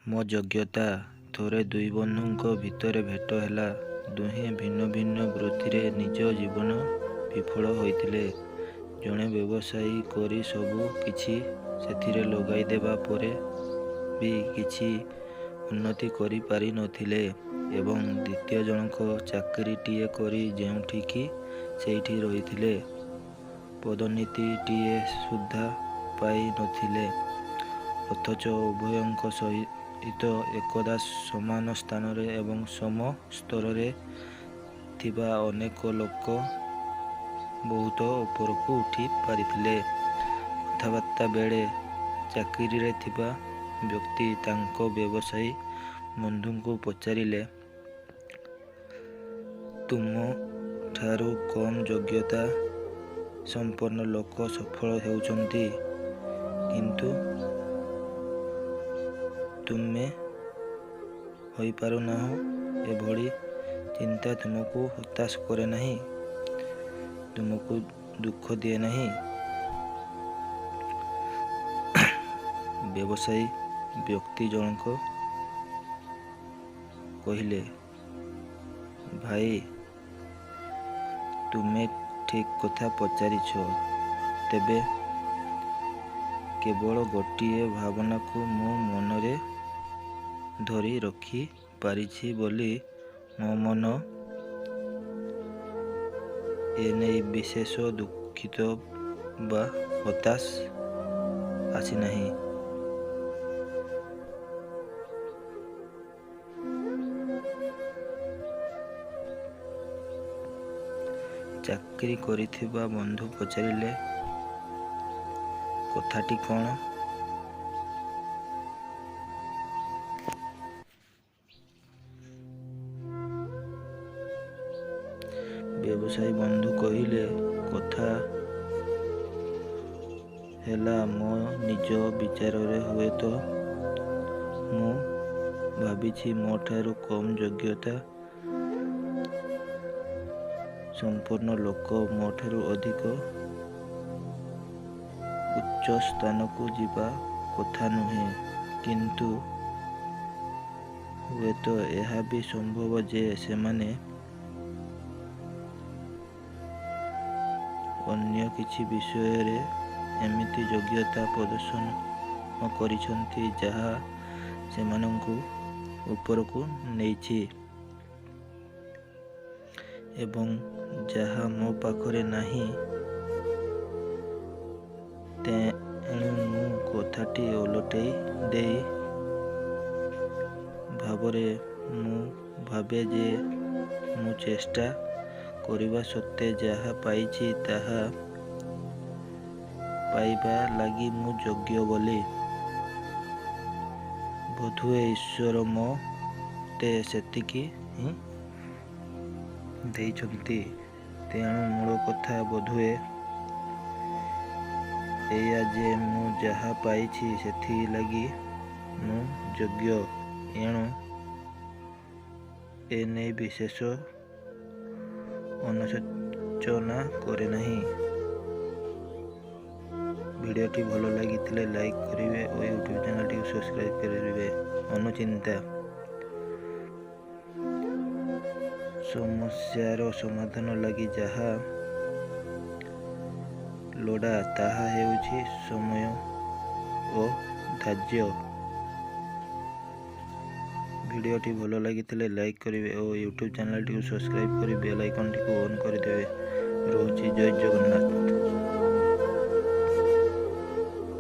ମୋ ଯୋଗ୍ୟତା। ଥରେ ଦୁଇ ବନ୍ଧୁଙ୍କ ଭିତରେ ଭେଟ ହେଲା। ଦୁହେଁ ଭିନ୍ନ ଭିନ୍ନ ବୃତ୍ତିରେ ନିଜ ଜୀବନ ବିଫଳ ହୋଇଥିଲେ। ଜଣେ ବ୍ୟବସାୟୀ କରି ସବୁ କିଛି ସେଥିରେ ଲଗାଇ ଦେବା ପରେ ବି କିଛି ଉନ୍ନତି କରିପାରି ନଥିଲେ ଏବଂ ଦ୍ୱିତୀୟ ଜଣକ ଚାକିରିଟିଏ କରି ଯେଉଁଠିକି ସେଇଠି ରହିଥିଲେ, ପଦୋନ୍ନତିଟିଏ ସୁଦ୍ଧା ପାଇ ନଥିଲେ। ଅଥଚ ଉଭୟଙ୍କ ସହିତ ଏକଦା ସମାନ ସ୍ଥାନରେ ଏବଂ ସମ ସ୍ତରରେ ଥିବା ଅନେକ ଲୋକ ବହୁତ ଉପରକୁ ଉଠି ପାରିଥିଲେ। କଥାବାର୍ତ୍ତା ବେଳେ ଚାକିରିରେ ଥିବା ବ୍ୟକ୍ତି ତାଙ୍କ ବ୍ୟବସାୟୀ ବନ୍ଧୁଙ୍କୁ ପଚାରିଲେ, ତୁମ ଠାରୁ କମ୍ ଯୋଗ୍ୟତା ସମ୍ପନ୍ନ ଲୋକ ସଫଳ ହେଉଛନ୍ତି, କିନ୍ତୁ ତୁମେ ହୋଇପାରୁନାହଁ। ଏଭଳି ଚିନ୍ତା ତୁମକୁ ହତାଶ କରେ ନାହିଁ? ତୁମକୁ ଦୁଃଖ ଦିଏ ନାହିଁ? ବ୍ୟବସାୟୀ ବ୍ୟକ୍ତି ଜଣକ କହିଲେ, ଭାଇ, ତୁମେ ଠିକ୍ କଥା ପଚାରିଛ। ତେବେ କେବଳ ଗୋଟିଏ ଭାବନାକୁ ମୁଁ ମନରେ ଧରି ରଖି ପାରିଛି ବୋଲି ମୋ ମନ ଏନେଇ ବିଶେଷ ଦୁଃଖିତ ବା ହତାଶ ଆସିନାହିଁ। ଚାକିରି କରିଥିବା ବନ୍ଧୁ ପଚାରିଲେ, କଥାଟି କ'ଣ? ବ୍ୟବସାୟୀ ବନ୍ଧୁ କହିଲେ, କଥା ହେଲା, ମୋ ନିଜ ବିଚାରରେ ହୁଏତ ମୁଁ ଭାବିଛି ମୋ ଠାରୁ କମ୍ ଯୋଗ୍ୟତା ସମ୍ପନ୍ନ ଲୋକ ମୋ ଠାରୁ ଅଧିକ ଉଚ୍ଚ ସ୍ଥାନକୁ ଯିବା କଥା ନୁହେଁ। କିନ୍ତୁ ହୁଏତ ଏହା ବି ସମ୍ଭବ ଯେ ସେମାନେ ଅନ୍ୟ କିଛି ବିଷୟରେ ଏମିତି ଯୋଗ୍ୟତା ପ୍ରଦର୍ଶନ କରିଛନ୍ତି ଯାହା ସେମାନଙ୍କୁ ଉପରକୁ ନେଇଛି ଏବଂ ଯାହା ମୋ ପାଖରେ ନାହିଁ। ତେଣୁ ମୁଁ କଥାଟି ଓଲଟେଇ ଦେଇ ଭାବରେ ମୁଁ ଭାବେ ଯେ ମୁଁ ଚେଷ୍ଟା କରିବା ସତ୍ତ୍ୱେ ଯାହା ପାଇଛି ତାହା ପାଇବା ଲାଗି ମୁଁ ଯୋଗ୍ୟ ବୋଲି। ବୋଧହୁଏ ଈଶ୍ୱର ମୋତେ ସେତିକି ହିଁ ଦେଇଛନ୍ତି। ତେଣୁ ମୂଳ କଥା ବୋଧହୁଏ ଏଇଆ ଯେ ମୁଁ ଯାହା ପାଇଛି ସେଥିଲାଗି ମୁଁ ଯୋଗ୍ୟ। ଏଣୁ ଏନେଇ ବିଶେଷ ଅନୁଶୋଚନା କରେ ନାହିଁ। ଭିଡ଼ିଓଟି ଭଲ ଲାଗିଥିଲେ ଲାଇକ୍ କରିବେ ଓ ୟୁଟ୍ୟୁବ୍ ଚ୍ୟାନେଲଟିକୁ ସବସ୍କ୍ରାଇବ୍ କରିବେ। ଅନୁଚିନ୍ତା। ସମସ୍ୟାର ସମାଧାନ ଲାଗି ଯାହା ଲୋଡ଼ା ତାହା ହେଉଛି ସମୟ ଓ ଧୈର୍ଯ୍ୟ। ଭିଡ଼ିଓଟି ଭଲ ଲାଗିଥିଲେ ଲାଇକ୍ କରିବେ ଓ ୟୁଟ୍ୟୁବ୍ ଚ୍ୟାନେଲଟିକୁ ସବସ୍କ୍ରାଇବ୍ କରି ବେଲ୍ ଆଇକନ୍ଟିକୁ ଅନ୍ କରିଦେବେ। ରହୁଛି। ଜୟ ଜଗନ୍ନାଥ।